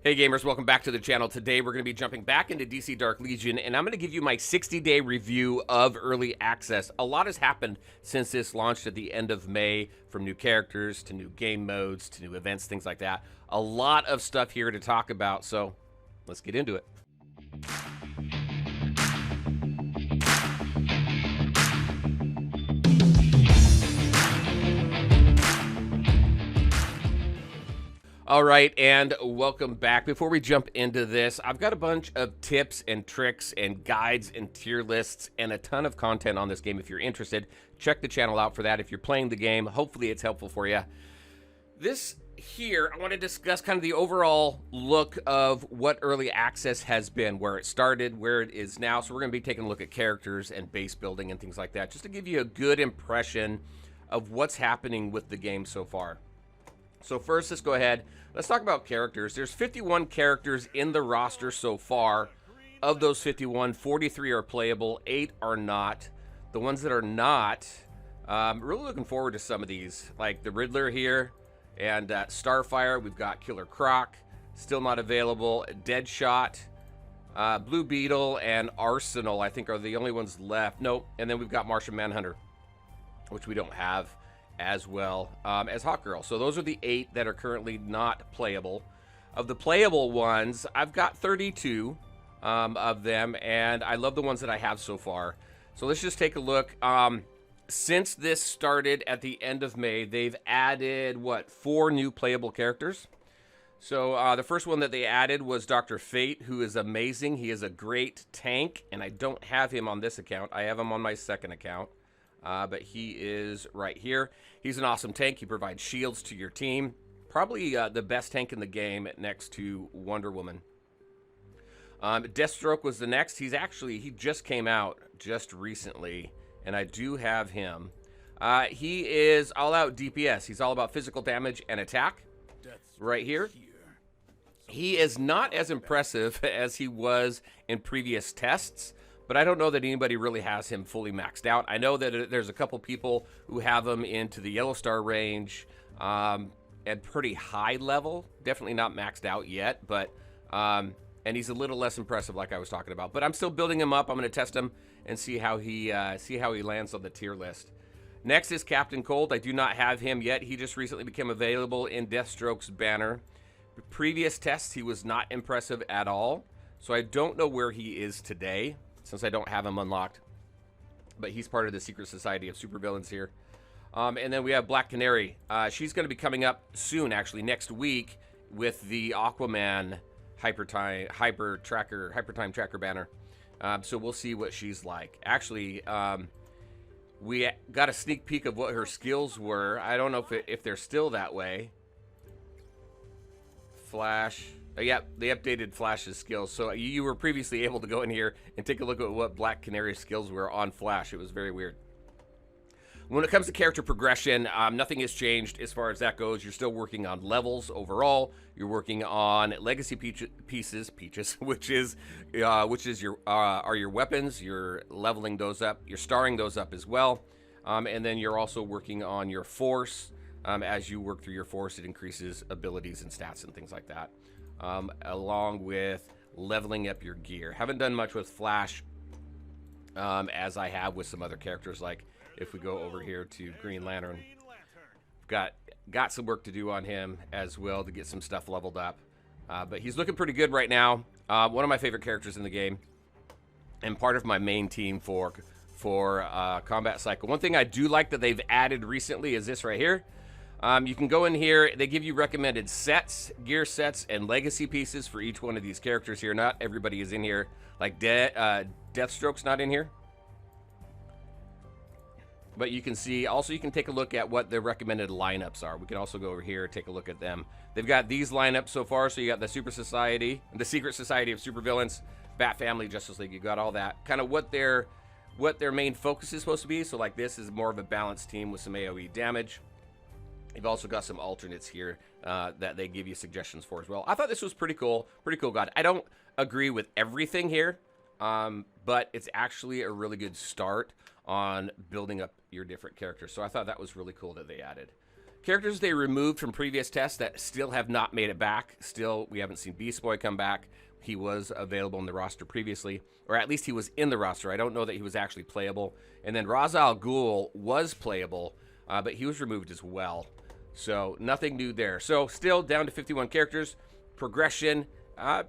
Hey gamers, welcome back to the channel. Today we're going to be jumping back into DC Dark Legion, and I'm going to give you my 60-day review of Early Access. A lot has happened since this launched at the end of May, from new characters to new game modes to new events, things like that. A lot of stuff here to talk about, so let's get into it. All right, and welcome back. Before we jump into this, I've got a bunch of tips and tricks and guides and tier lists and a ton of content on this game. If you're interested, check the channel out for that. If you're playing the game, hopefully it's helpful for you. This here, I want to discuss kind of the overall look of what Early Access has been, where it started, where it is now. So we're going to be taking a look at characters and base building and things like that, just to give you a good impression of what's happening with the game so far. So first, let's go ahead. Let's talk about characters. There's 51 characters in the roster so far. Of those 51, 43 are playable, 8 are not. The ones that are not, really looking forward to some of these, like the Riddler here and Starfire. We've got Killer Croc, still not available. Deadshot, Blue Beetle, and Arsenal, I think, are the only ones left. Nope. And then we've got Martian Manhunter, which we don't have as well as Hawkgirl. So those are the 8 that are currently not playable. Of the playable ones, I've got 32 of them, and I love the ones that I have so far. So let's just take a look. Since this started at the end of May, they've added, what, 4 new playable characters? So the first one that they added was Dr. Fate, who is amazing. He is a great tank, and I don't have him on this account. I have him on my second account. But he is right here. He's an awesome tank. He provides shields to your team. Probably the best tank in the game next to Wonder Woman. Deathstroke was the next. He just came out just recently, and I do have him. He is all out DPS. He's all about physical damage and attack right here. He is not as impressive as he was in previous tests, but I don't know that anybody really has him fully maxed out. I know that there's a couple people who have him into the yellow star range at pretty high level. Definitely not maxed out yet, but and he's a little less impressive, like I was talking about. But I'm still building him up. I'm going to test him and see how he lands on the tier list. Next is Captain Cold. I do not have him yet. He just recently became available in Deathstroke's banner. Previous tests, he was not impressive at all, so I don't know where he is today, since I don't have him unlocked. But he's part of the Secret Society of Supervillains here. And then we have Black Canary. She's going to be coming up soon, actually, next week, with the Aquaman Hypertime Tracker banner. So we'll see what she's like. Actually, we got a sneak peek of what her skills were. I don't know if they're still that way. Flash. Yeah, they updated Flash's skills. So you were previously able to go in here and take a look at what Black Canary's skills were on Flash. It was very weird. When it comes to character progression, nothing has changed as far as that goes. You're still working on levels overall. You're working on legacy pieces, which is your are your weapons. You're leveling those up. You're starring those up as well, and then you're also working on your force. As you work through your force, it increases abilities and stats and things like that. Along with leveling up your gear. Haven't done much with Flash as I have with some other characters. Like if we go over here to Green Lantern, got some work to do on him as well to get some stuff leveled up. But he's looking pretty good right now. One of my favorite characters in the game, and part of my main team for Combat Cycle. One thing I do like that they've added recently is this right here. You can go in here. They give you recommended sets, gear sets, and legacy pieces for each one of these characters here. Not everybody is in here. Like Deathstroke's not in here. But you can see, also you can take a look at what the recommended lineups are. We can also go over here and take a look at them. They've got these lineups so far. So you got the Super Society, the Secret Society of Supervillains, Bat Family, Justice League. You got all that. Kind of what their main focus is supposed to be. So like this is more of a balanced team with some AoE damage. You've also got some alternates here that they give you suggestions for as well. I thought this was pretty cool. Pretty cool, God. I don't agree with everything here, but it's actually a really good start on building up your different characters. So I thought that was really cool that they added. Characters they removed from previous tests that still have not made it back. Still, we haven't seen Beast Boy come back. He was available in the roster previously, or at least he was in the roster. I don't know that he was actually playable. And then Ra's al Ghul was playable, but he was removed as well. So nothing new there. So still down to 51 characters. Progression,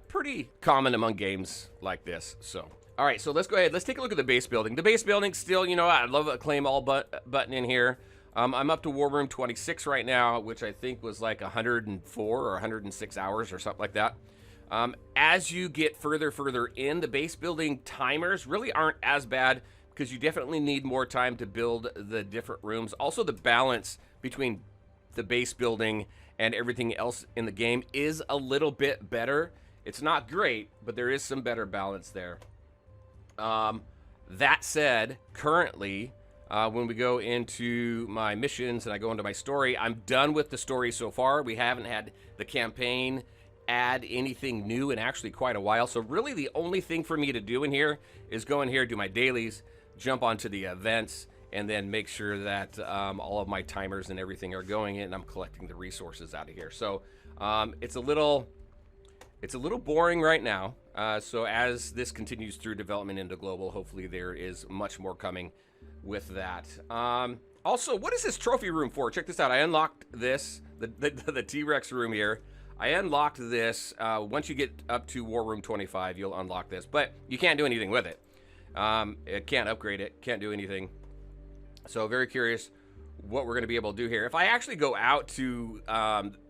pretty common among games like this. So, all right, so let's go ahead. Let's take a look at the base building. The base building still, you know, I love a claim all button in here. I'm up to War Room 26 right now, which I think was like 104 or 106 hours or something like that. As you get further in, the base building timers really aren't as bad because you definitely need more time to build the different rooms. Also, the balance between the base building and everything else in the game is a little bit better. It's not great, but there is some better balance there. That said, currently, when we go into my missions and I go into my story, I'm done with the story so far. We haven't had the campaign add anything new in actually quite a while. So really the only thing for me to do in here is go in here, do my dailies, jump onto the events, and then make sure that all of my timers and everything are going in and I'm collecting the resources out of here. So it's a little boring right now. So as this continues through development into global, hopefully there is much more coming with that. Also, what is this trophy room for? Check this out. I unlocked this, the T-Rex room here. I unlocked this. Once you get up to War Room 25, you'll unlock this, but you can't do anything with it. It can't upgrade it, can't do anything. So very curious what we're going to be able to do here. If I actually go out to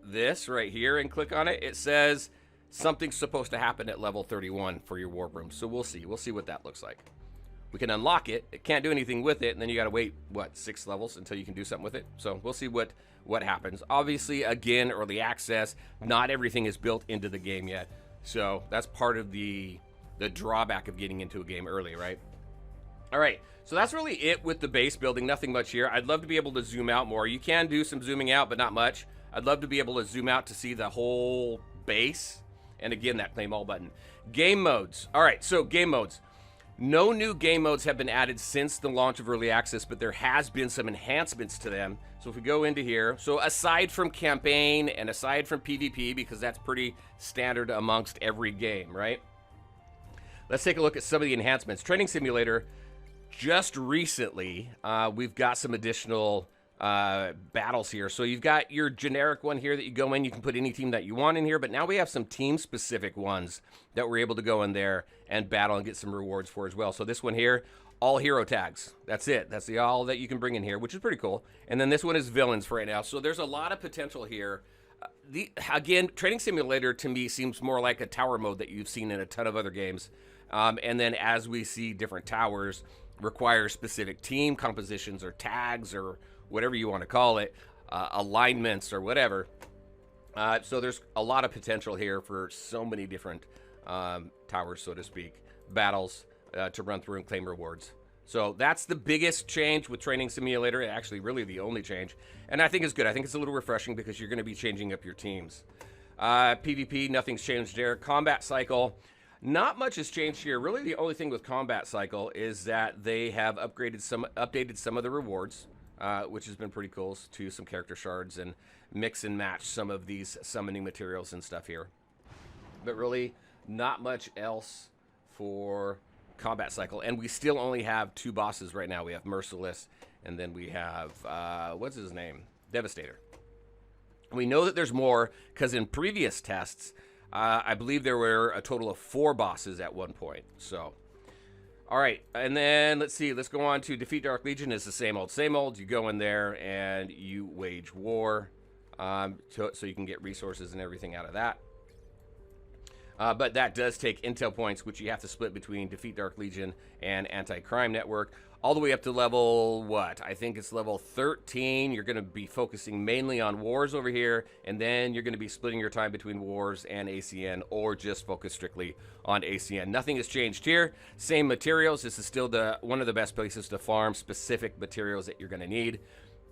this right here and click on it, it says something's supposed to happen at level 31 for your War Room. So we'll see. We'll see what that looks like. We can unlock it. It can't do anything with it, and then you got to wait, what, 6 levels until you can do something with it. So we'll see what happens. Obviously, again, early access. Not everything is built into the game yet. So that's part of the drawback of getting into a game early, right? All right, so that's really it with the base building. Nothing much here. I'd love to be able to zoom out more. You can do some zooming out, but not much. I'd love to be able to zoom out to see the whole base. And again, that claim all button. Game modes. All right, so game modes. No new game modes have been added since the launch of early access, but there has been some enhancements to them. So if we go into here, so aside from campaign and aside from PvP, because that's pretty standard amongst every game, right? Let's take a look at some of the enhancements. Training Simulator, just recently, we've got some additional battles here. So you've got your generic one here that you go in. You can put any team that you want in here, but now we have some team-specific ones that we're able to go in there and battle and get some rewards for as well. So this one here, all hero tags. That's it. That's the all that you can bring in here, which is pretty cool. And then this one is villains for right now. So there's a lot of potential here. Again, Training Simulator to me seems more like a tower mode that you've seen in a ton of other games. And then as we see different towers require specific team compositions or tags or whatever you want to call it, alignments or whatever. So there's a lot of potential here for so many different towers, so to speak, battles to run through and claim rewards. So that's the biggest change with Training Simulator, actually really the only change. And I think it's good. I think it's a little refreshing because you're going to be changing up your teams. PvP, nothing's changed there. Combat cycle, not much has changed here. Really the only thing with combat cycle is that they have updated some of the rewards. Which has been pretty cool, to some character shards and mix and match some of these summoning materials and stuff here. But really, not much else for combat cycle. And we still only have 2 bosses right now. We have Merciless, and then we have, what's his name? Devastator. We know that there's more, because in previous tests, I believe there were a total of 4 bosses at one point. So... all right, and then let's see. Let's go on to Defeat Dark Legion. Is the same old, same old. You go in there and you wage war, so you can get resources and everything out of that. But that does take intel points, which you have to split between Defeat Dark Legion and Anti-Crime Network, all the way up to level, what? I think it's level 13. You're going to be focusing mainly on wars over here, and then you're going to be splitting your time between wars and ACN, or just focus strictly on ACN. Nothing has changed here. Same materials. This is still one of the best places to farm specific materials that you're going to need,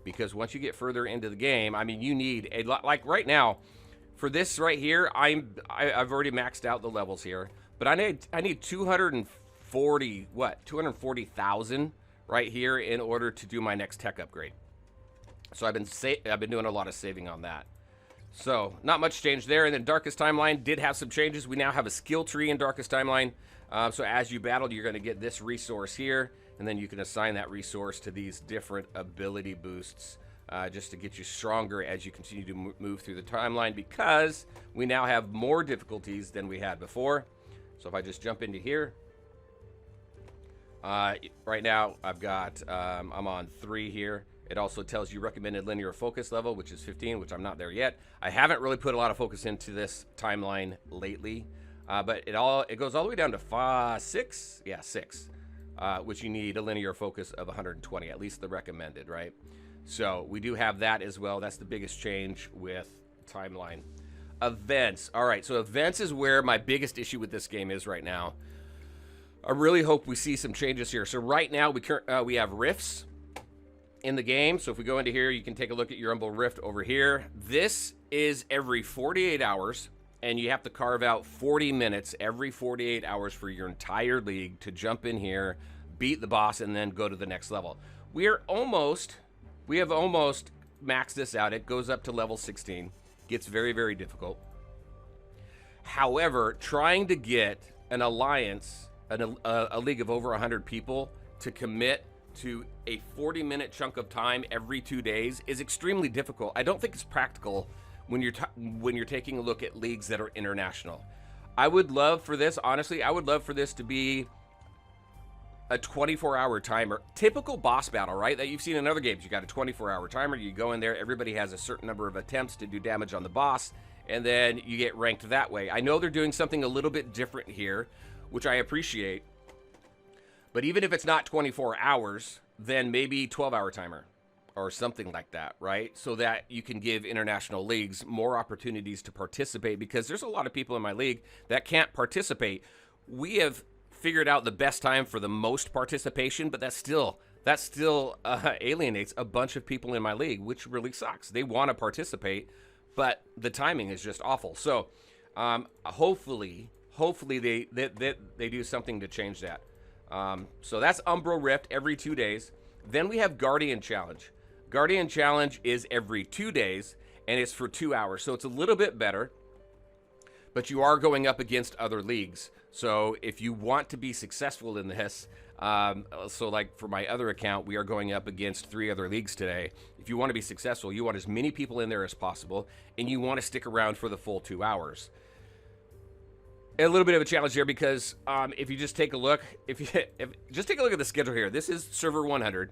because once you get further into the game, I mean, you need a lot. Like right now, for this right here, I've already maxed out the levels here, but I need 240,000 right here in order to do my next tech upgrade. So I've been doing a lot of saving on that. So not much change there. And then Darkest Timeline did have some changes. We now have a skill tree in Darkest Timeline. So as you battle, you're going to get this resource here, and then you can assign that resource to these different ability boosts just to get you stronger as you continue to move through the timeline, because we now have more difficulties than we had before. So if I just jump into here, right now I've got, I'm on 3 here. It also tells you recommended linear focus level, which is 15, which I'm not there yet. I haven't really put a lot of focus into this timeline lately, but it goes all the way down to 6. Yeah, 6, which you need a linear focus of 120, at least the recommended, right? So we do have that as well. That's the biggest change with timeline. Events. All right, so events is where my biggest issue with this game is right now. I really hope we see some changes here. So right now we have rifts in the game. So if we go into here, you can take a look at your Rumble Rift over here. This is every 48 hours, and you have to carve out 40 minutes every 48 hours for your entire league to jump in here, beat the boss, and then go to the next level. We have almost maxed this out. It goes up to level 16. Gets very, very difficult. However, trying to get an alliance, a league of over 100 people to commit to a 40-minute chunk of time every 2 days is extremely difficult. I don't think it's practical when you're taking a look at leagues that are international. I would love for this, honestly, I would love for this to be a 24-hour timer. Typical boss battle, right? That you've seen in other games. You got a 24-hour timer. You go in there. Everybody has a certain number of attempts to do damage on the boss, and then you get ranked that way. I know they're doing something a little bit different here, which I appreciate. But even if it's not 24 hours, then maybe 12-hour timer or something like that, right? So that you can give international leagues more opportunities to participate, because there's a lot of people in my league that can't participate. We have figured out the best time for the most participation, but that still alienates a bunch of people in my league, which really sucks. They want to participate, but the timing is just awful. So hopefully they do something to change that. So that's Umbral Rift every 2 days. Then we have Guardian Challenge. Guardian Challenge is every 2 days, and it's for 2 hours. So it's a little bit better, but you are going up against other leagues. So if you want to be successful in this, so like for my other account, we are going up against 3 other leagues today. If you want to be successful, you want as many people in there as possible, and you want to stick around for the full 2 hours. A little bit of a challenge here, because if you just take a look, just take a look at the schedule here. This is server 100.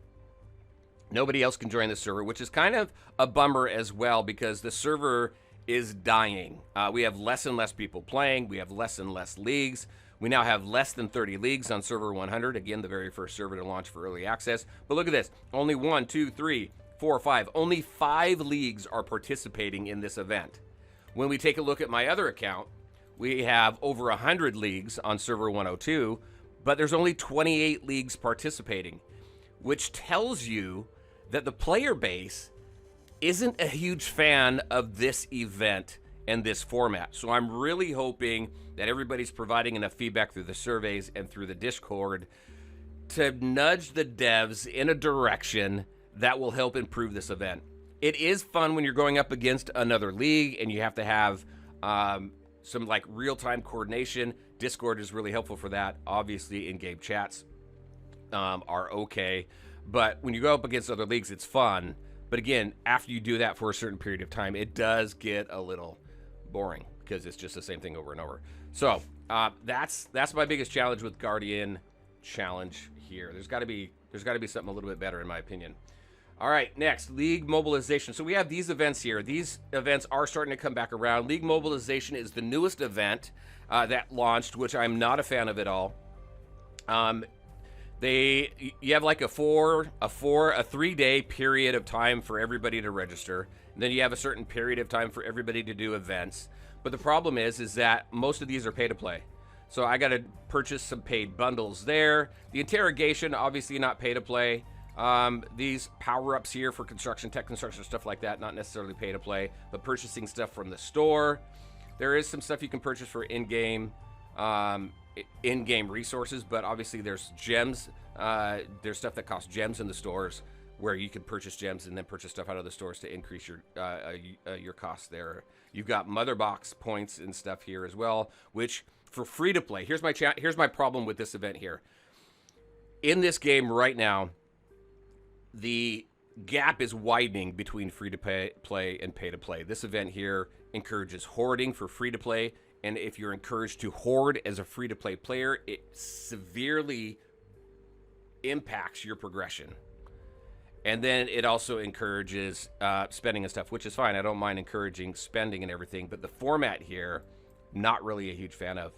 Nobody else can join the server, which is kind of a bummer as well, because the server is dying. We have less and less people playing. We have less and less leagues. We now have less than 30 leagues on server 100. Again, the very first server to launch for early access. But look at this. Only 1, 2, 3, 4, 5. Only 5 leagues are participating in this event. When we take a look at my other account, we have over 100 leagues on server 102, but there's only 28 leagues participating, which tells you that the player base isn't a huge fan of this event and this format. So I'm really hoping that everybody's providing enough feedback through the surveys and through the Discord to nudge the devs in a direction that will help improve this event. It is fun when you're going up against another league and you have to have some like real-time coordination. Discord is really helpful for that. Obviously, in-game chats are okay. But when you go up against other leagues, it's fun. But again, after you do that for a certain period of time, it does get a little boring because it's just the same thing over and over. So that's my biggest challenge with Guardian Challenge here. There's got to be something a little bit better in my opinion. All right, next, League Mobilization. So we have these events here. These events are starting to come back around. League Mobilization is the newest event that launched, which I'm not a fan of at all. You have like a 3-day period of time for everybody to register. And then you have a certain period of time for everybody to do events. But the problem is that most of these are pay to play. So I got to purchase some paid bundles there. The interrogation, obviously not pay to play. These power-ups here for construction, tech construction, stuff like that, not necessarily pay to play, but purchasing stuff from the store. There is some stuff you can purchase for in-game resources, but obviously there's gems. There's stuff that costs gems in the stores, where you can purchase gems and then purchase stuff out of the stores to increase your costs there. You've got Mother Box points and stuff here as well, which for free to play. Here's my problem with this event here. In this game right now, the gap is widening between free to play and pay to play. This event here encourages hoarding for free to play, and if you're encouraged to hoard as a free to play player, it severely impacts your progression. And then it also encourages spending and stuff, which is fine. I don't mind encouraging spending and everything, but the format here, not really a huge fan of.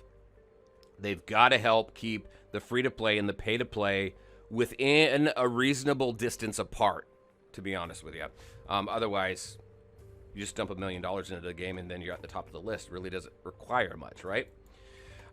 They've got to help keep the free-to-play and the pay-to-play within a reasonable distance apart, to be honest with you. Otherwise, you just dump $1 million into the game and then you're at the top of the list. Really doesn't require much, right?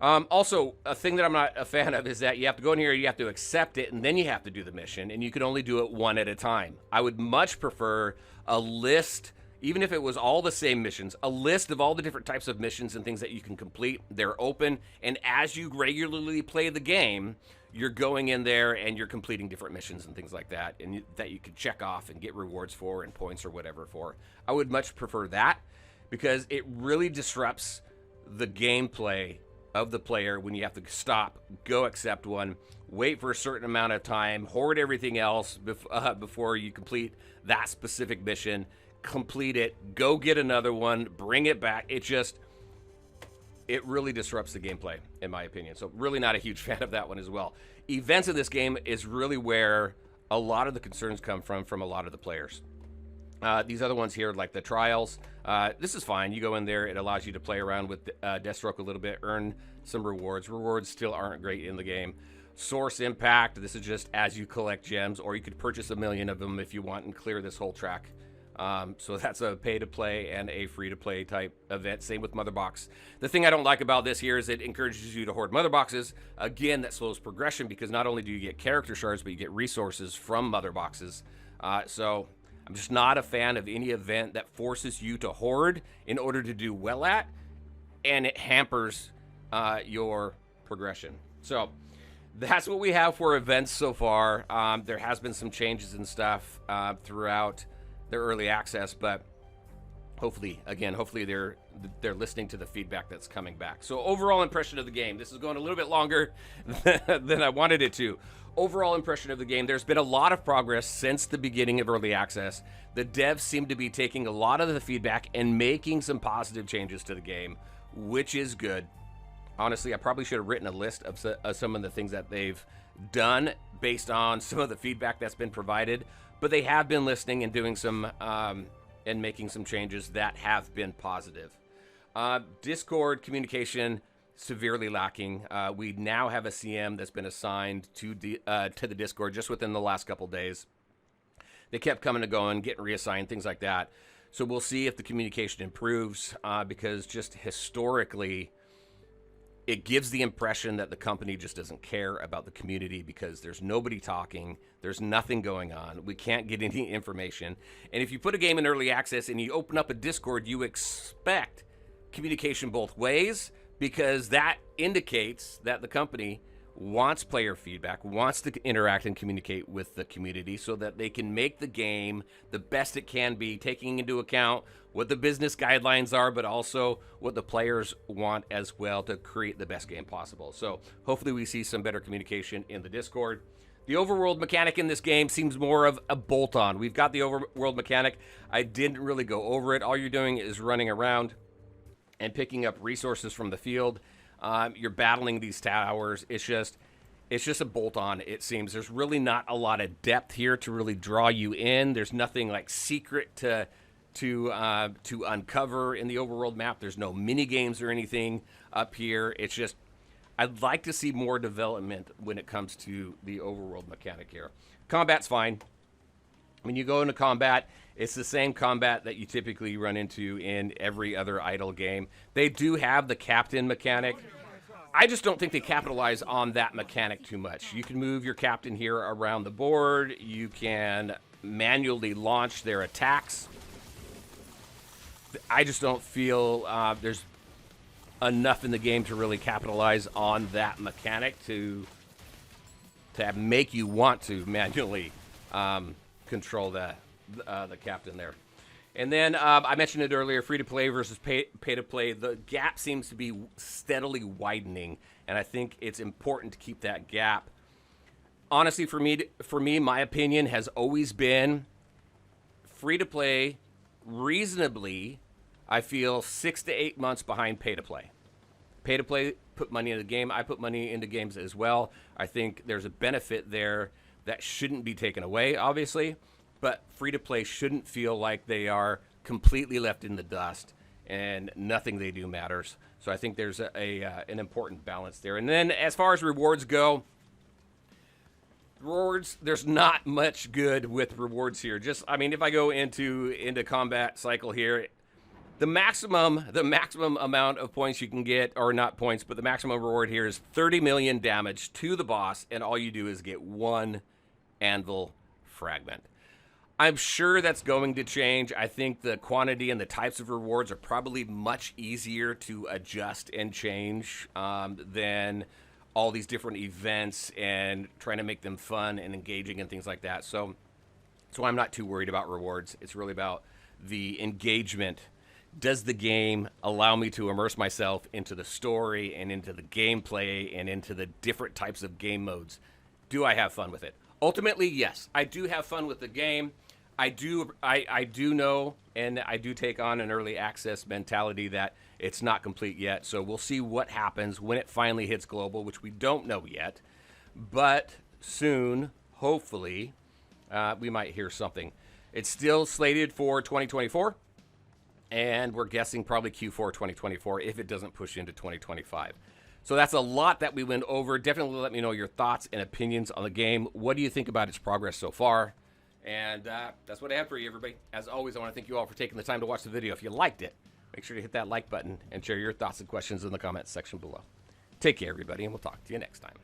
Also, a thing that I'm not a fan of is that you have to go in here, you have to accept it, and then you have to do the mission, and you can only do it one at a time. I would much prefer a list, even if it was all the same missions, a list of all the different types of missions and things that you can complete. They're open, and as you regularly play the game, you're going in there and you're completing different missions and things like that, and that you can check off and get rewards for and points or whatever for. I would much prefer that because it really disrupts the gameplay of the player when you have to stop, go accept one, wait for a certain amount of time, hoard everything else before you complete that specific mission, complete it, go get another one, bring it back. It really disrupts the gameplay, in my opinion. So really not a huge fan of that one as well. Events in this game is really where a lot of the concerns come from a lot of the players. These other ones here, like the trials, this is fine. You go in there, it allows you to play around with Deathstroke a little bit, earn some rewards. Rewards still aren't great in the game. Source Impact, this is just as you collect gems, or you could purchase 1 million of them if you want and clear this whole track. So that's a pay-to-play and a free-to-play type event. Same with Mother Box. The thing I don't like about this here is it encourages you to hoard Mother Boxes. Again, that slows progression because not only do you get character shards, but you get resources from Mother Boxes. So I'm just not a fan of any event that forces you to hoard in order to do well at, and it hampers your progression. So that's what we have for events so far. There has been some changes and stuff throughout their early access, but hopefully they're listening to the feedback that's coming back. So overall impression of the game. This is going a little bit longer than I wanted it to. Overall impression of the game, there's been a lot of progress since the beginning of early access. The devs seem to be taking a lot of the feedback and making some positive changes to the game, which is good. Honestly, I probably should have written a list of some of the things that they've done based on some of the feedback that's been provided, but they have been listening and doing some and making some changes that have been positive. Discord communication severely lacking. We now have a CM that's been assigned to the Discord just within the last couple days. They kept coming and going, getting reassigned, things like that. So we'll see if the communication improves because just historically, it gives the impression that the company just doesn't care about the community because there's nobody talking, there's nothing going on, we can't get any information. And if you put a game in early access and you open up a Discord, you expect communication both ways because that indicates that the company wants player feedback, wants to interact and communicate with the community so that they can make the game the best it can be, taking into account what the business guidelines are, but also what the players want as well to create the best game possible. So hopefully we see some better communication in the Discord. The overworld mechanic in this game seems more of a bolt-on. We've got the overworld mechanic. I didn't really go over it. All you're doing is running around and picking up resources from the field. You're battling these towers. It's just a bolt-on, it seems. There's really not a lot of depth here to really draw you in. There's nothing like secret to uncover in the overworld map. There's no mini games or anything up here. It's just, I'd like to see more development when it comes to the overworld mechanic here. Combat's fine. When you go into combat, it's the same combat that you typically run into in every other idle game. They do have the captain mechanic. I just don't think they capitalize on that mechanic too much. You can move your captain here around the board. You can manually launch their attacks. I just don't feel there's enough in the game to really capitalize on that mechanic to make you want to manually control the captain there. And then I mentioned it earlier, free-to-play versus pay-to-play. The gap seems to be steadily widening, and I think it's important to keep that gap. Honestly, for me, my opinion has always been free-to-play reasonably, I feel, 6 to 8 months behind pay-to-play. Pay-to-play, put money into the game. I put money into games as well. I think there's a benefit there that shouldn't be taken away, obviously. But free-to-play shouldn't feel like they are completely left in the dust and nothing they do matters. So I think there's an important balance there. And then as far as rewards go, there's not much good with rewards here. Just, I mean, if I go into combat cycle here, the maximum amount of points you can get, or not points, but the maximum reward here is 30 million damage to the boss, and all you do is get 1 anvil fragment. I'm sure that's going to change. I think the quantity and the types of rewards are probably much easier to adjust and change than all these different events and trying to make them fun and engaging and things like that. So I'm not too worried about rewards. It's really about the engagement. Does the game allow me to immerse myself into the story and into the gameplay and into the different types of game modes? Do I have fun with it? Ultimately, yes. I do have fun with the game. I do know, and I do take on an early access mentality that it's not complete yet. So we'll see what happens when it finally hits global, which we don't know yet. But soon, hopefully, we might hear something. It's still slated for 2024, and we're guessing probably Q4 2024 if it doesn't push into 2025. So that's a lot that we went over. Definitely let me know your thoughts and opinions on the game. What do you think about its progress so far? And that's what I have for you, everybody. As always, I want to thank you all for taking the time to watch the video. If you liked it, make sure to hit that like button and share your thoughts and questions in the comments section below. Take care, everybody, and we'll talk to you next time.